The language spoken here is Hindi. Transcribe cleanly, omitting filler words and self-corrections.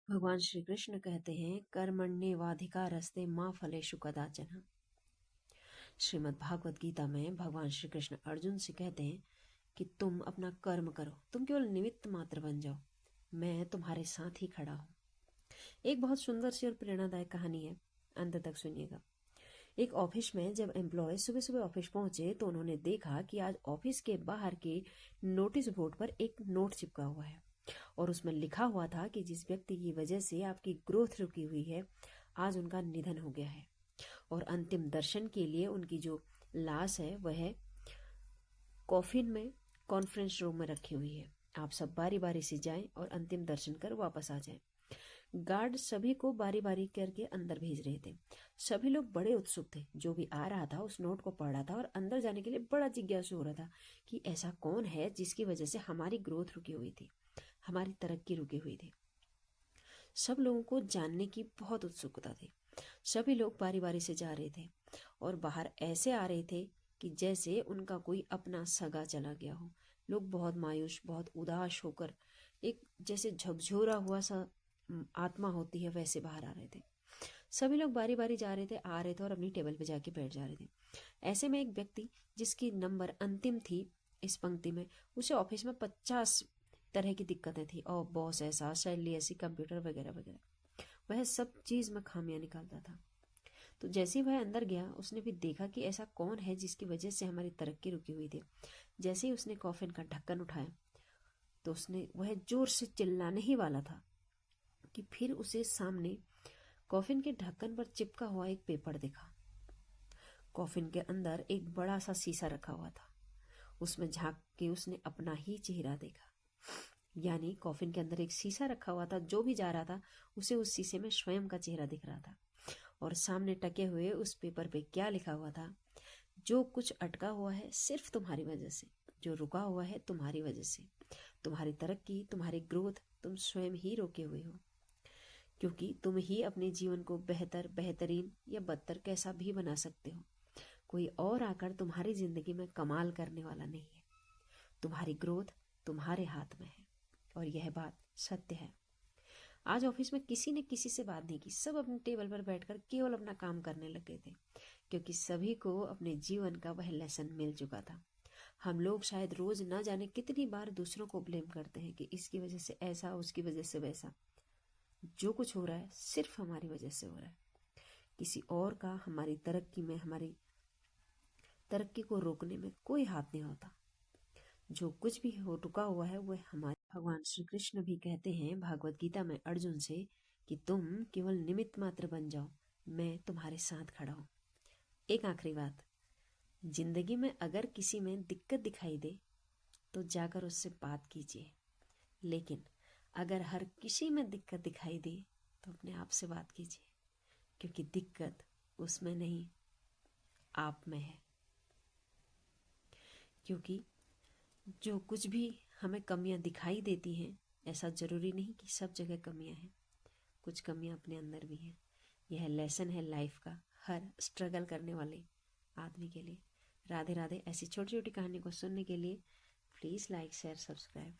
भगवान श्री कृष्ण कहते हैं कर्मण्येवाधिकारस्ते माँ फलेषु कदाचन। श्रीमद् भागवत गीता में भगवान श्री कृष्ण अर्जुन से कहते हैं कि तुम अपना कर्म करो, तुम केवल निमित्त मात्र बन जाओ, मैं तुम्हारे साथ ही खड़ा हूँ। एक बहुत सुंदर सी और प्रेरणादायक कहानी है, अंत तक सुनिएगा। एक ऑफिस में जब एम्प्लॉय सुबह सुबह ऑफिस पहुंचे तो उन्होंने देखा कि आज ऑफिस के बाहर के नोटिस बोर्ड पर एक नोट चिपका हुआ है और उसमें लिखा हुआ था कि जिस व्यक्ति की वजह से आपकी ग्रोथ रुकी हुई है, आज उनका निधन हो गया है और अंतिम दर्शन के लिए उनकी जो लाश है वह कॉफिन में कॉन्फ्रेंस रूम में रखी हुई है। आप सब बारी बारी से जाएं और अंतिम दर्शन कर वापस आ जाएं। गार्ड सभी को बारी बारी करके अंदर भेज रहे थे। सभी लोग बड़े उत्सुक थे। जो भी आ रहा था उस नोट को पढ़ रहा था और अंदर जाने के लिए बड़ा जिज्ञासु हो रहा था कि ऐसा कौन है जिसकी वजह से हमारी ग्रोथ रुकी हुई थी, हमारी तरक्की रुकी हुई थी। सब लोगों को जानने की बहुत उत्सुकता थी। सभी लोग बारी बारी से जा रहे थे और बाहर ऐसे आ रहे थे कि जैसे उनका कोई अपना सगा चला गया हो। लोग बहुत मायूस, बहुत उदास होकर एक जैसे झकझोरा हुआ सा आत्मा होती है वैसे बाहर आ रहे थे। सभी लोग बारी बारी जा रहे थे, आ रहे थे और अपनी टेबल पे जाके बैठ जा रहे थे। ऐसे में एक व्यक्ति जिसकी नंबर अंतिम थी इस पंक्ति में, उसे ऑफिस में 50 तरह की दिक्कतें थी और बॉस ऐसा, सैलरी ऐसी, कंप्यूटर वगैरह वगैरह, वह सब चीज में खामियां निकालता था। तो जैसे ही वह अंदर गया उसने भी देखा कि ऐसा कौन है जिसकी वजह से हमारी तरक्की रुकी हुई थी। जैसे ही उसने कॉफिन का ढक्कन उठाया तो उसने वह जोर से चिल्लाने ही वाला था कि फिर उसे सामने कॉफिन के ढक्कन पर चिपका हुआ एक पेपर दिखा। कॉफिन के अंदर एक बड़ा सा शीशा रखा हुआ था। उसमें झांक के उसने अपना ही चेहरा देखा। यानी कॉफिन के अंदर एक शीशा रखा हुआ था, जो भी जा रहा था उसे उस शीशे में स्वयं का चेहरा दिख रहा था। और सामने टके हुए उस पेपर पे क्या लिखा हुआ था, जो कुछ अटका हुआ है सिर्फ तुम्हारी वजह से, जो रुका हुआ है तुम्हारी वजह से, तुम्हारी तरक्की, तुम्हारी ग्रोथ तुम स्वयं ही रोके हुए हो, क्योंकि तुम ही अपने जीवन को बेहतर, बेहतरीन या बदतर कैसा भी बना सकते हो। कोई और आकर तुम्हारी जिंदगी में कमाल करने वाला नहीं है। तुम्हारी ग्रोथ तुम्हारे हाथ में है और यह बात सत्य है। आज ऑफिस में किसी ने किसी से बात नहीं की। सब अपने टेबल पर बैठकर केवल अपना काम करने लगे थे, क्योंकि सभी को अपने जीवन का वह लेसन मिल चुका था। हम लोग शायद रोज न जाने कितनी बार दूसरों को ब्लेम करते हैं कि इसकी वजह से ऐसा, उसकी वजह से वैसा। जो कुछ हो रहा है सिर्फ हमारी वजह से हो रहा है। किसी और का हमारी तरक्की में, हमारी तरक्की को रोकने में कोई हाथ नहीं होता। जो कुछ भी हो रुका हुआ है वह हमारे। भगवान श्री कृष्ण भी कहते हैं भागवत गीता में अर्जुन से कि तुम केवल निमित्त मात्र बन जाओ, मैं तुम्हारे साथ खड़ा हूं। एक आखिरी बात, जिंदगी में अगर किसी में दिक्कत दिखाई दे तो जाकर उससे बात कीजिए, लेकिन अगर हर किसी में दिक्कत दिखाई दे तो अपने आप से बात कीजिए, क्योंकि दिक्कत उसमें नहीं, आप में है। क्योंकि जो कुछ भी हमें कमियां दिखाई देती हैं, ऐसा जरूरी नहीं कि सब जगह कमियां हैं। कुछ कमियां अपने अंदर भी हैं। यह लेसन है लाइफ का, हर स्ट्रगल करने वाले आदमी के लिए। राधे राधे। ऐसी छोटी छोटी कहानी को सुनने के लिए प्लीज़ लाइक, शेयर, सब्सक्राइब।